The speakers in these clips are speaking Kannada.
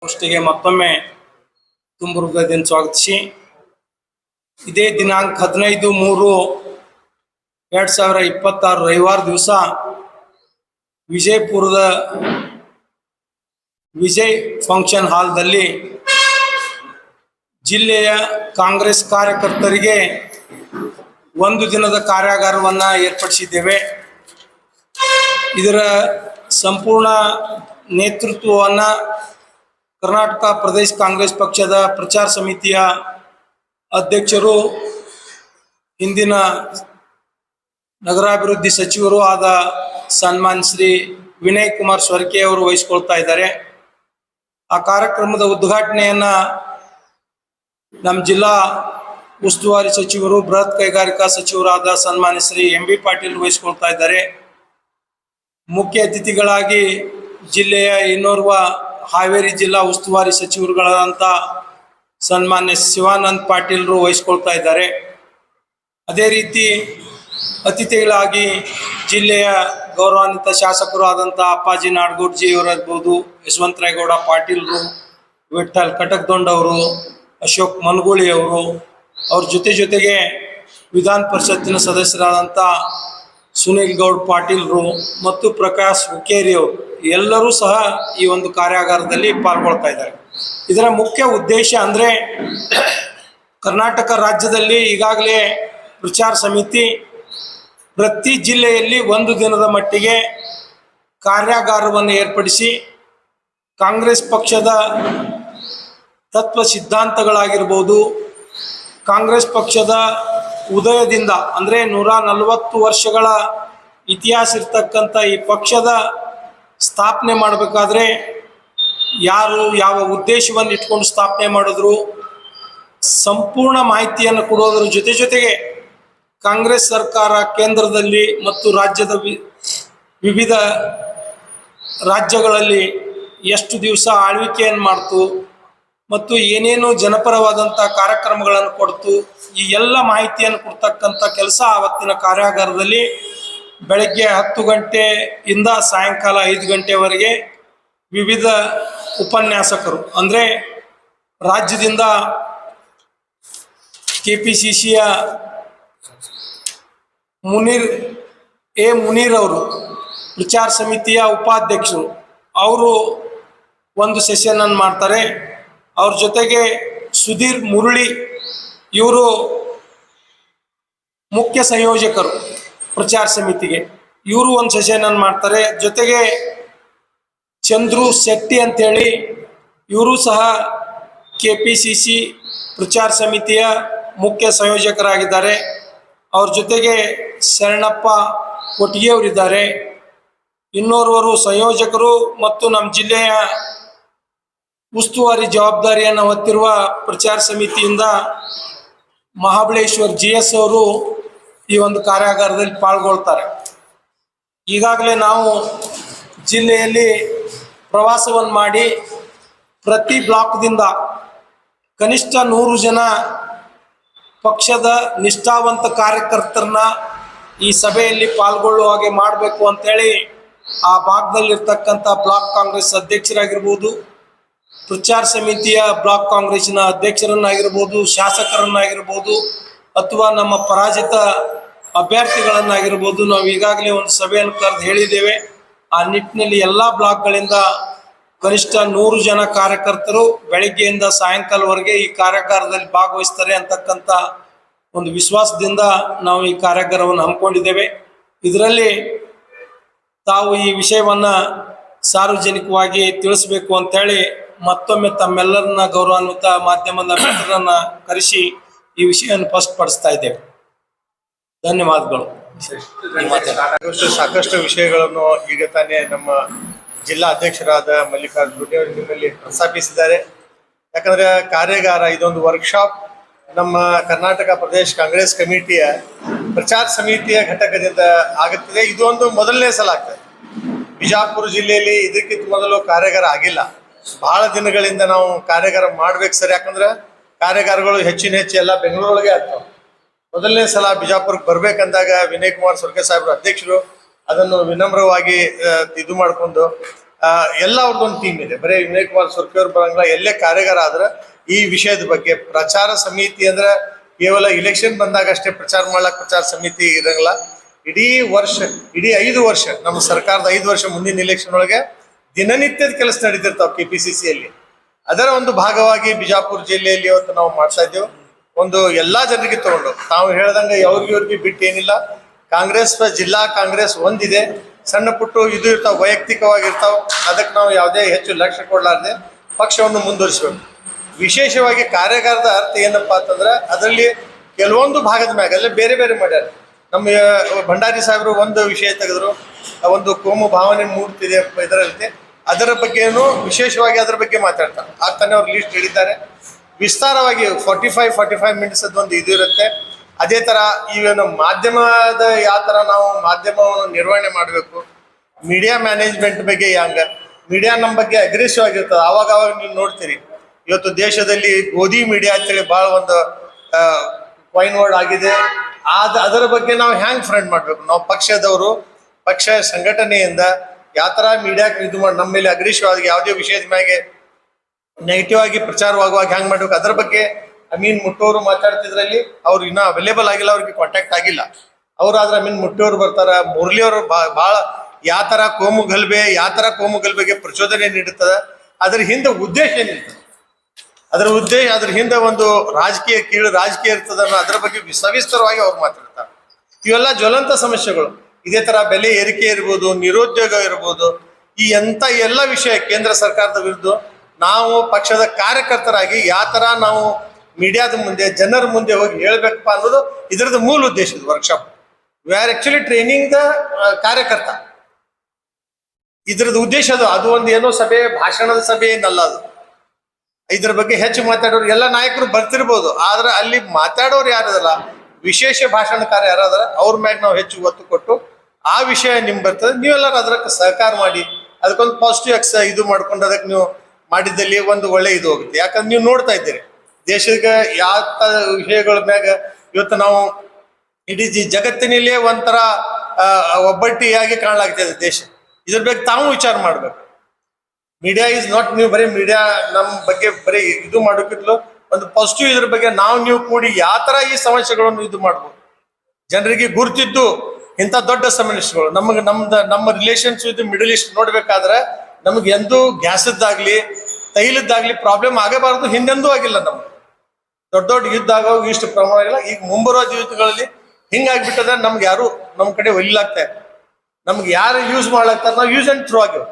ಗೋಷ್ಠಿಗೆ ಮತ್ತೊಮ್ಮೆ ತುಂಬ ಹೃದಯದಿಂದ ಸ್ವಾಗತಿಸಿ, ಇದೇ ದಿನಾಂಕ 15/3/2026 ರವಿವಾರ ದಿವಸ ವಿಜಯಪುರದ ವಿಜಯ್ ಫಂಕ್ಷನ್ ಹಾಲ್ದಲ್ಲಿ ಜಿಲ್ಲೆಯ ಕಾಂಗ್ರೆಸ್ ಕಾರ್ಯಕರ್ತರಿಗೆ ಒಂದು ದಿನದ ಕಾರ್ಯಾಗಾರವನ್ನು ಏರ್ಪಡಿಸಿದ್ದೇವೆ. ಇದರ ಸಂಪೂರ್ಣ ನೇತೃತ್ವವನ್ನು ಕರ್ನಾಟಕ ಪ್ರದೇಶ ಕಾಂಗ್ರೆಸ್ ಪಕ್ಷದ ಪ್ರಚಾರ ಸಮಿತಿಯ ಅಧ್ಯಕ್ಷರು, ಹಿಂದಿನ ನಗರಾಭಿವೃದ್ಧಿ ಸಚಿವರು ಆದ ಸನ್ಮಾನ್ಯ ಶ್ರೀ ವಿನಯ್ ಕುಮಾರ್ ಸ್ವರ್ಕೆ ಅವರು ವಹಿಸಿಕೊಳ್ತಾ ಇದ್ದಾರೆ. ಆ ಕಾರ್ಯಕ್ರಮದ ಉದ್ಘಾಟನೆಯನ್ನು ನಮ್ಮ ಜಿಲ್ಲಾ ಉಸ್ತುವಾರಿ ಸಚಿವರು, ಬೃಹತ್ ಕೈಗಾರಿಕಾ ಸಚಿವರಾದ ಸನ್ಮಾನ್ಯ ಶ್ರೀ MB ಪಾಟೀಲ್ ವಹಿಸಿಕೊಳ್ತಾ ಇದ್ದಾರೆ. ಮುಖ್ಯ ಅತಿಥಿಗಳಾಗಿ ಜಿಲ್ಲೆಯ ಇನ್ನೋರ್ವ ಹಾವೇರಿ ಜಿಲ್ಲಾ ಉಸ್ತುವಾರಿ ಸಚಿವರುಗಳಾದಂಥ ಸನ್ಮಾನ್ಯ ಶಿವಾನಂದ ಪಾಟೀಲ್ರು ವಹಿಸ್ಕೊಳ್ತಾ ಇದ್ದಾರೆ. ಅದೇ ರೀತಿ ಅತಿಥಿಗಳಾಗಿ ಜಿಲ್ಲೆಯ ಗೌರವಾನ್ವಿತ ಶಾಸಕರು ಆದಂಥ ಅಪ್ಪಾಜಿ ನಾಡಗೌಡ್ಜಿ ಅವರಿರ್ಬೋದು, ಯಶವಂತರಾಯಗೌಡ ಪಾಟೀಲ್ರು, ವಿಠ್ಠಲ್ ಕಟಕ್ದೊಂಡವರು, ಅಶೋಕ್ ಮನಗೂಳಿ ಅವರು, ಅವ್ರ ಜೊತೆಗೆ ವಿಧಾನ ಪರಿಷತ್ತಿನ ಸದಸ್ಯರಾದಂಥ ಸುನೀಲ್ ಗೌಡ್ ಪಾಟೀಲ್ರು ಮತ್ತು ಪ್ರಕಾಶ್ ಹುಕ್ಕೇರಿ ಅವರು ಎಲ್ಲರೂ ಸಹ ಈ ಒಂದು ಕಾರ್ಯಾಗಾರದಲ್ಲಿ ಪಾಲ್ಗೊಳ್ತಾ ಇದ್ದಾರೆ. ಇದರ ಮುಖ್ಯ ಉದ್ದೇಶ ಅಂದರೆ, ಕರ್ನಾಟಕ ರಾಜ್ಯದಲ್ಲಿ ಈಗಾಗಲೇ ಪ್ರಚಾರ ಸಮಿತಿ ಪ್ರತಿ ಜಿಲ್ಲೆಯಲ್ಲಿ ಒಂದು ದಿನದ ಮಟ್ಟಿಗೆ ಕಾರ್ಯಾಗಾರವನ್ನು ಏರ್ಪಡಿಸಿ ಕಾಂಗ್ರೆಸ್ ಪಕ್ಷದ ತತ್ವ ಸಿದ್ಧಾಂತಗಳಾಗಿರ್ಬೋದು, ಕಾಂಗ್ರೆಸ್ ಪಕ್ಷದ ಉದಯದಿಂದ ಅಂದರೆ 140 ವರ್ಷಗಳ ಇತಿಹಾಸ ಇರ್ತಕ್ಕಂಥ ಈ ಪಕ್ಷದ ಸ್ಥಾಪನೆ ಮಾಡಬೇಕಾದ್ರೆ ಯಾರು ಯಾವ ಉದ್ದೇಶವನ್ನು ಇಟ್ಕೊಂಡು ಸ್ಥಾಪನೆ ಮಾಡಿದ್ರು, ಸಂಪೂರ್ಣ ಮಾಹಿತಿಯನ್ನು ಕೊಡೋದ್ರ ಜೊತೆಗೆ ಕಾಂಗ್ರೆಸ್ ಸರ್ಕಾರ ಕೇಂದ್ರದಲ್ಲಿ ಮತ್ತು ರಾಜ್ಯದ ವಿವಿಧ ರಾಜ್ಯಗಳಲ್ಲಿ ಎಷ್ಟು ದಿವಸ ಆಳ್ವಿಕೆಯನ್ನು ಮಾಡ್ತು ಮತ್ತು ಏನೇನು ಜನಪರವಾದಂಥ ಕಾರ್ಯಕ್ರಮಗಳನ್ನು ಕೊಡ್ತು, ಈ ಎಲ್ಲ ಮಾಹಿತಿಯನ್ನು ಕೊಡ್ತಕ್ಕಂಥ ಕೆಲಸ ಆವತ್ತಿನ ಕಾರ್ಯಾಗಾರದಲ್ಲಿ ಬೆಳಗ್ಗೆ 10 ಗಂಟೆಯಿಂದ ಸಾಯಂಕಾಲ 5 ಗಂಟೆವರೆಗೆ ವಿವಿಧ ಉಪನ್ಯಾಸಕರು ಅಂದರೆ ರಾಜ್ಯದಿಂದ KPCCಯ ಮುನೀರ್ ಅವರು ಪ್ರಚಾರ ಸಮಿತಿಯ ಉಪಾಧ್ಯಕ್ಷರು, ಅವರು ಒಂದು ಸೆಷನನ್ನು ಮಾಡ್ತಾರೆ. ಅವ್ರ ಜೊತೆಗೆ ಸುಧೀರ್ ಮುರಳಿ ಇವರು ಮುಖ್ಯ ಸಂಯೋಜಕರು ಪ್ರಚಾರ ಸಮಿತಿಗೆ, ಇವರು ಒಂದು ಸೆಷನನ್ನು ಮಾಡ್ತಾರೆ. ಜೊತೆಗೆ ಚಂದ್ರು ಶೆಟ್ಟಿ ಅಂಥೇಳಿ ಇವರು ಸಹ KPCC ಪ್ರಚಾರ ಸಮಿತಿಯ ಮುಖ್ಯ ಸಂಯೋಜಕರಾಗಿದ್ದಾರೆ. ಅವ್ರ ಜೊತೆಗೆ ಶರಣಪ್ಪ ಕೊಟ್ಟಿಗೆಯವರಿದ್ದಾರೆ. ಇನ್ನೋರ್ವರು ಸಂಯೋಜಕರು ಮತ್ತು ನಮ್ಮ ಜಿಲ್ಲೆಯ ಉಸ್ತುವಾರಿ ಜವಾಬ್ದಾರಿಯನ್ನು ಹೊತ್ತಿರುವ ಪ್ರಚಾರ ಸಮಿತಿಯಿಂದ ಮಹಾಬಲೇಶ್ವರ್ GS ಅವರು ಈ ಒಂದು ಕಾರ್ಯಾಗಾರದಲ್ಲಿ ಪಾಲ್ಗೊಳ್ತಾರೆ. ಈಗಾಗಲೇ ನಾವು ಜಿಲ್ಲೆಯಲ್ಲಿ ಪ್ರವಾಸವನ್ನು ಮಾಡಿ ಪ್ರತಿ ಬ್ಲಾಕ್ದಿಂದ ಕನಿಷ್ಠ 100 ಜನ ಪಕ್ಷದ ನಿಷ್ಠಾವಂತ ಕಾರ್ಯಕರ್ತರನ್ನ ಈ ಸಭೆಯಲ್ಲಿ ಪಾಲ್ಗೊಳ್ಳುವ ಹಾಗೆ ಮಾಡಬೇಕು ಅಂಥೇಳಿ ಆ ಭಾಗದಲ್ಲಿರ್ತಕ್ಕಂಥ ಬ್ಲಾಕ್ ಕಾಂಗ್ರೆಸ್ ಅಧ್ಯಕ್ಷರಾಗಿರ್ಬೋದು, ಪ್ರಚಾರ ಸಮಿತಿಯ ಬ್ಲಾಕ್ ಕಾಂಗ್ರೆಸ್ಸಿನ ಅಧ್ಯಕ್ಷರನ್ನಾಗಿರ್ಬೋದು, ಶಾಸಕರನ್ನಾಗಿರ್ಬೋದು ಅಥವಾ ನಮ್ಮ ಪರಾಜಿತ ಅಭ್ಯರ್ಥಿಗಳನ್ನಾಗಿರ್ಬೋದು, ನಾವು ಈಗಾಗಲೇ ಒಂದು ಸಭೆಯನ್ನು ಕರೆದು ಹೇಳಿದ್ದೇವೆ. ಆ ನಿಟ್ಟಿನಲ್ಲಿ ಎಲ್ಲ ಬ್ಲಾಕ್ಗಳಿಂದ ಕನಿಷ್ಠ 100 ಜನ ಕಾರ್ಯಕರ್ತರು ಬೆಳಗ್ಗೆಯಿಂದ ಸಾಯಂಕಾಲವರೆಗೆ ಈ ಕಾರ್ಯಾಗಾರದಲ್ಲಿ ಭಾಗವಹಿಸ್ತಾರೆ ಅಂತಕ್ಕಂಥ ಒಂದು ವಿಶ್ವಾಸದಿಂದ ನಾವು ಈ ಕಾರ್ಯಾಗಾರವನ್ನು ಹಮ್ಮಿಕೊಂಡಿದ್ದೇವೆ. ಇದರಲ್ಲಿ ತಾವು ಈ ವಿಷಯವನ್ನು ಸಾರ್ವಜನಿಕವಾಗಿ ತಿಳಿಸಬೇಕು ಅಂತೇಳಿ ಮತ್ತೊಮ್ಮೆ ತಮ್ಮೆಲ್ಲರನ್ನ ಗೌರವಾನ್ವಿತ ಮಾಧ್ಯಮದ ಮಿತ್ರರನ್ನ ಕರೆಸಿ ಈ ವಿಷಯವನ್ನು ಸ್ಪಷ್ಟಪಡಿಸ್ತಾ ಇದ್ದೇವೆ. ಧನ್ಯವಾದಗಳು. ಸಾಕಷ್ಟು ವಿಷಯಗಳನ್ನು ಈಗ ತಾನೇ ನಮ್ಮ ಜಿಲ್ಲಾ ಅಧ್ಯಕ್ಷರಾದ ಮಲ್ಲಿಕಾರ್ಜುನ್ ಅವರು ನಿಮ್ಮಲ್ಲಿ ಪ್ರಸ್ತಾಪಿಸಿದ್ದಾರೆ. ಯಾಕಂದ್ರೆ ಕಾರ್ಯಾಗಾರ ಇದೊಂದು ವರ್ಕ್ಶಾಪ್ ನಮ್ಮ ಕರ್ನಾಟಕ ಪ್ರದೇಶ ಕಾಂಗ್ರೆಸ್ ಕಮಿಟಿಯ ಪ್ರಚಾರ ಸಮಿತಿಯ ಘಟಕದಿಂದ ಆಗುತ್ತದೆ. ಇದು ಒಂದು ಮೊದಲನೇ ಸಲ ಆಗ್ತದೆ. ಬಿಜಾಪುರ ಜಿಲ್ಲೆಯಲ್ಲಿ ಇದಕ್ಕಿಂತ ಮೊದಲು ಕಾರ್ಯಾಗಾರ ಆಗಿಲ್ಲ. ಬಹಳ ದಿನಗಳಿಂದ ನಾವು ಕಾರ್ಯಾಗಾರ ಮಾಡ್ಬೇಕು ಸರ್, ಯಾಕಂದ್ರೆ ಕಾರ್ಯಾಗಾರಗಳು ಹೆಚ್ಚು ಎಲ್ಲ ಬೆಂಗಳೂರೊಳಗೆ ಆಗ್ತಾವೆ. ಮೊದಲನೇ ಸಲ ಬಿಜಾಪುರಕ್ಕೆ ಬರ್ಬೇಕಂದಾಗ ವಿನಯ್ ಕುಮಾರ್ ಸ್ವರ್ಕೆ ಸಾಹೇಬ್ರ ಅಧ್ಯಕ್ಷರು ಅದನ್ನು ವಿನಮ್ರವಾಗಿ ಇದು ಮಾಡಿಕೊಂಡು ಎಲ್ಲ ಅವ್ರದ್ದೊಂದು ಟೀಮ್ ಇದೆ. ಬರೀ ವಿನಯ್ ಕುಮಾರ್ ಸೊರ್ಕೆ ಅವ್ರು ಬರಂಗಿಲ್ಲ. ಎಲ್ಲೇ ಕಾರ್ಯಾಗಾರ ಆದ್ರೆ ಈ ವಿಷಯದ ಬಗ್ಗೆ ಪ್ರಚಾರ ಸಮಿತಿ ಅಂದ್ರೆ ಕೇವಲ ಇಲೆಕ್ಷನ್ ಬಂದಾಗ ಅಷ್ಟೇ ಪ್ರಚಾರ ಪ್ರಚಾರ ಸಮಿತಿ ಇರಂಗಿಲ್ಲ. ಇಡೀ ವರ್ಷ, ಇಡೀ 5 ವರ್ಷ ನಮ್ಮ ಸರ್ಕಾರದ 5 ವರ್ಷ ಮುಂದಿನ ಇಲೆಕ್ಷನ್ ಒಳಗೆ ದಿನನಿತ್ಯದ ಕೆಲಸ ನಡೀತಿರ್ತಾವ KPCCಯಲ್ಲಿ. ಅದರ ಒಂದು ಭಾಗವಾಗಿ ಬಿಜಾಪುರ ಜಿಲ್ಲೆಯಲ್ಲಿ ಇವತ್ತು ನಾವು ಮಾಡ್ತಾ ಇದ್ದೇವೆ. ಒಂದು ಎಲ್ಲಾ ಜನರಿಗೆ ತಗೊಂಡು ತಾವು ಹೇಳ್ದಂಗೆ ಅವ್ರಿಗೆ ಬಿಟ್ಟು ಏನಿಲ್ಲ. ಕಾಂಗ್ರೆಸ್ ಜಿಲ್ಲಾ ಕಾಂಗ್ರೆಸ್ ಒಂದಿದೆ, ಸಣ್ಣ ಪುಟ್ಟು ಇದು ಇರ್ತಾವ, ವೈಯಕ್ತಿಕವಾಗಿರ್ತಾವ. ಅದಕ್ಕೆ ನಾವು ಯಾವುದೇ ಹೆಚ್ಚು ಲಕ್ಷ್ಯ ಕೊಡಲಾರ್ದೆ ಪಕ್ಷವನ್ನು ಮುಂದುವರಿಸಬೇಕು. ವಿಶೇಷವಾಗಿ ಕಾರ್ಯಾಗಾರದ ಅರ್ಥ ಏನಪ್ಪಾ ಅಂತಂದ್ರೆ ಅದರಲ್ಲಿ ಕೆಲವೊಂದು ಭಾಗದ ಮ್ಯಾಗ ಅಲ್ಲೇ ಬೇರೆ ಬೇರೆ ಮಾಡ್ಯಾರ. ನಮ್ಮ ಭಂಡಾರಿ ಸಾಹೇಬರು ಒಂದು ವಿಷಯ ತೆಗೆದ್ರು, ಒಂದು ಕೋಮು ಭಾವನೆ ಮೂಡ್ತಿದೆ ಇದರಲ್ಲಿ, ಅದರ ಬಗ್ಗೆನೂ ವಿಶೇಷವಾಗಿ ಅದರ ಬಗ್ಗೆ ಮಾತಾಡ್ತಾರೆ. ಆಗ್ತಾನೆ ಅವ್ರು ಲೀಸ್ಟ್ ಹೇಳಿದ್ದಾರೆ. ವಿಸ್ತಾರವಾಗಿ 45 ಮಿನಿಟ್ಸ್ ಒಂದು ಇದು ಇರುತ್ತೆ. ಅದೇ ತರ ಈವೇನು ಮಾಧ್ಯಮದ ಯಾವ ತರ ನಾವು ಮಾಧ್ಯಮವನ್ನು ನಿರ್ವಹಣೆ ಮಾಡಬೇಕು, ಮೀಡಿಯಾ ಮ್ಯಾನೇಜ್ಮೆಂಟ್ ಬಗ್ಗೆ ಹೆಂಗ, ಮೀಡಿಯಾ ನಮ್ಮ ಬಗ್ಗೆ ಅಗ್ರೆಸಿವ್ ಆಗಿರ್ತದೆ. ಆವಾಗ ನೀವು ನೋಡ್ತೀರಿ ಇವತ್ತು ದೇಶದಲ್ಲಿ ಗೋಧಿ ಮೀಡಿಯಾ ಅಂತೇಳಿ ಭಾಳ ಒಂದು ಕಾಯಿನ್ ವರ್ಡ್ ಆಗಿದೆ. ಅದರ ಬಗ್ಗೆ ನಾವು ಹ್ಯಾಂಗ್ ಫ್ರೆಂಡ್ ಮಾಡ್ಬೇಕು, ನಾವು ಪಕ್ಷದವರು ಪಕ್ಷ ಸಂಘಟನೆಯಿಂದ ಯಾವ ತರ ಮೀಡಿಯಾಕ್ಕೆ ಇದು ಮಾಡಿ ನಮ್ಮ ಮೇಲೆ ಅಗ್ರೆಸಿವ್ ಆಗಿ ಯಾವುದೇ ವಿಷಯದ ಮ್ಯಾಗೆ ನೆಗೆಟಿವ್ ಆಗಿ ಪ್ರಚಾರವಾಗುವಾಗ ಹ್ಯಾಂಗ್ ಮಾಡ್ಬೇಕು, ಅದ್ರ ಬಗ್ಗೆ ಅಮೀನ್ ಮುಟ್ಟೋರು ಮಾತಾಡ್ತಿದ್ರಲ್ಲಿ. ಅವ್ರು ಇನ್ನೂ ಅವೈಲೇಬಲ್ ಆಗಿಲ್ಲ, ಅವ್ರಿಗೆ ಕಾಂಟ್ಯಾಕ್ಟ್ ಆಗಿಲ್ಲ. ಅವ್ರಾದ್ರೆ ಅಮೀನ್ ಮುಟ್ಟೋರು ಬರ್ತಾರ, ಮುರಳಿ ಅವರು ಭಾಳ ಯಾವ ತರ ಕೋಮು ಗಲಭೆಗೆ ಪ್ರಚೋದನೆ ನೀಡುತ್ತದೆ, ಅದ್ರ ಹಿಂದೆ ಉದ್ದೇಶ ಏನಿರ್ತದೆ, ಅದ್ರ ಹಿಂದೆ ಒಂದು ರಾಜಕೀಯ ಇರ್ತದ, ಅದ್ರ ಬಗ್ಗೆ ಸವಿಸ್ತರವಾಗಿ ಅವ್ರು ಮಾತಾಡ್ತಾರೆ. ಇವೆಲ್ಲ ಜ್ವಲಂತ ಸಮಸ್ಯೆಗಳು. ಇದೇ ತರ ಬೆಲೆ ಏರಿಕೆ ಇರ್ಬೋದು, ನಿರುದ್ಯೋಗ ಇರ್ಬೋದು, ಈ ಎಲ್ಲ ವಿಷಯ ಕೇಂದ್ರ ಸರ್ಕಾರದ ವಿರುದ್ಧ ನಾವು ಪಕ್ಷದ ಕಾರ್ಯಕರ್ತರಾಗಿ ಯಾವ ತರ ನಾವು ಮೀಡಿಯಾದ ಮುಂದೆ ಜನರ ಮುಂದೆ ಹೋಗಿ ಹೇಳ್ಬೇಕಪ್ಪ ಅನ್ನೋದು ಇದರದ ಮೂಲ ಉದ್ದೇಶದ workshop. We are actually training the ಕಾರ್ಯಕರ್ತ. ಇದ್ರದ್ದು ಉದ್ದೇಶ ಅದು ಒಂದು ಏನೋ ಭಾಷಣದ ಸಭೆ ಏನಲ್ಲ. ಅದು ಇದ್ರ ಬಗ್ಗೆ ಹೆಚ್ಚು ಮಾತಾಡೋರು ಎಲ್ಲ ನಾಯಕರು ಬರ್ತಿರ್ಬೋದು, ಆದ್ರೆ ಅಲ್ಲಿ ಮಾತಾಡೋರು ಯಾರದಲ್ಲ, ವಿಶೇಷ ಭಾಷಣಕಾರ ಯಾರಾದ್ರ ಅವ್ರ ಮ್ಯಾಗ ನಾವು ಹೆಚ್ಚು ಒತ್ತು ಕೊಟ್ಟು ಆ ವಿಷಯ ನಿಮ್ಗೆ ಬರ್ತದೆ. ನೀವೆಲ್ಲರೂ ಅದಕ್ಕೆ ಸಹಕಾರ ಮಾಡಿ ಅದಕ್ಕೊಂದು ಪಾಸಿಟಿವ್ ಇದು ಮಾಡ್ಕೊಂಡು ಅದಕ್ಕೆ ನೀವು ಮಾಡಿದ್ದಲ್ಲಿ ಒಂದು ಒಳ್ಳೆ ಇದು ಹೋಗುತ್ತೆ. ಯಾಕಂದ್ರೆ ನೀವು ನೋಡ್ತಾ ಇದ್ದೀರಿ ದೇಶಕ್ಕೆ ಯಾವ ವಿಷಯಗಳ ಮ್ಯಾಗ ಇವತ್ತು ನಾವು ಇಡೀ ಜಗತ್ತಿನಲ್ಲೇ ಒಂಥರ ಒಬ್ಬಟ್ಟಿಯಾಗಿ ಕಾಣಲಾಗ್ತದೆ ದೇಶ. ಇದ್ರ ಬಗ್ಗೆ ತಾವು ವಿಚಾರ ಮಾಡ್ಬೇಕು. ಮೀಡಿಯಾ ಈಸ್ ನಾಟ್, ನೀವು ಬರೀ ಮೀಡಿಯಾ ನಮ್ಮ ಬಗ್ಗೆ ಬರೀ ಇದು ಮಾಡೋಕ್ಕಿಂತಲೂ ಒಂದು ಪಾಸಿಟಿವ್ ಇದ್ರ ಬಗ್ಗೆ ನೀವು ಕೂಡಿ ಯಾವ ತರ ಈ ಸಮಸ್ಯೆಗಳನ್ನು ಇದು ಮಾಡ್ಬೋದು, ಜನರಿಗೆ ಗುರುತಿದ್ದು ಇಂಥ ದೊಡ್ಡ ಸಮಸ್ಯೆಗಳು ನಮ್ಮ ರಿಲೇಷನ್ಸ್ ವಿತ್ ಮಿಡಲ್ ಈಸ್ಟ್ ನೋಡ್ಬೇಕಾದ್ರೆ ನಮ್ಗೆ ಎಂದೂ ಗ್ಯಾಸದ್ದಾಗ್ಲಿ ತೈಲದ್ದಾಗ್ಲಿ ಪ್ರಾಬ್ಲಮ್ ಆಗಬಾರ್ದು, ಹಿಂದೆಂದೂ ಆಗಿಲ್ಲ. ನಮ್ಗೆ ದೊಡ್ಡ ಯುದ್ಧ ಆಗೋ ಇಷ್ಟು ಪ್ರಮಾಣ ಆಗಿಲ್ಲ. ಈಗ ಮುಂಬರುವ ಯುದ್ಧಗಳಲ್ಲಿ ಹಿಂಗಾಗ್ಬಿಟ್ಟದ, ನಮ್ಗೆ ಯಾರು ನಮ್ಮ ಕಡೆ ಒಲಿಲಾಗ್ತಾ ಇಲ್ಲ. ನಮ್ಗೆ ಯಾರು ಯೂಸ್ ಮಾಡ್ಲಾಗ್ತಾರೆ, ನಾವು ಯೂಸ್ ಅಂಡ್ ಥ್ರೂ ಆಗಿವ್.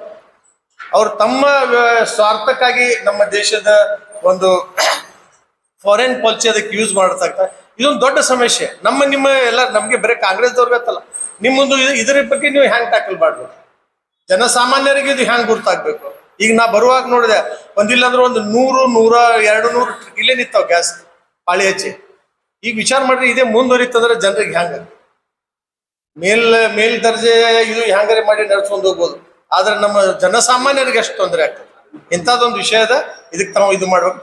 ಅವ್ರು ತಮ್ಮ ಸ್ವಾರ್ಥಕ್ಕಾಗಿ ನಮ್ಮ ದೇಶದ ಒಂದು ಫಾರಿನ್ ಪಾಲಿಸಿ ಅದಕ್ಕೆ ಯೂಸ್ ಮಾಡ್ತಾ ಇದೊಂದು ದೊಡ್ಡ ಸಮಸ್ಯೆ. ನಿಮ್ಮ ಎಲ್ಲ ನಮ್ಗೆ ಬರೀ ಕಾಂಗ್ರೆಸ್ದವ್ರಿಗತ್ತಲ್ಲ, ನಿಮ್ಮೊಂದು ಇದರ ಬಗ್ಗೆ ನೀವು ಹ್ಯಾಂಗ್ ಟ್ಯಾಕಲ್ ಮಾಡ್ಬೇಕು, ಜನಸಾಮಾನ್ಯರಿಗೆ ಇದು ಹ್ಯಾಂಗ್ ಗುರ್ತಾಗ್ಬೇಕು. ಈಗ ನಾ ಬರುವಾಗ ನೋಡಿದೆ, ಒಂದಿಲ್ಲ ಅಂದ್ರೆ ಒಂದು 100, 200 ಇಲ್ಲೇ ನಿಂತಾವ ಗ್ಯಾಸ್ ಪಾಳಿ ಹಚ್ಚಿ. ಈಗ ವಿಚಾರ ಮಾಡ್ರಿ, ಇದೇ ಮುಂದುವರಿತಂದ್ರೆ ಜನರಿಗೆ ಹ್ಯಾಂಗ ಮೇಲ್ ದರ್ಜೆ ಇದು ಹ್ಯಾಂಗಾರೆ ಮಾಡಿ ನಡ್ಸ್ಕೊಂಡು ಹೋಗ್ಬೋದು. ಆದ್ರೆ ನಮ್ಮ ಜನಸಾಮಾನ್ಯರಿಗೆ ಅಷ್ಟು ತೊಂದರೆ ಆಗ್ತದೆ. ಇಂಥದ್ದೊಂದು ವಿಷಯದ ಇದಕ್ಕೆ ತಾವು ಇದು ಮಾಡ್ಬೇಕು.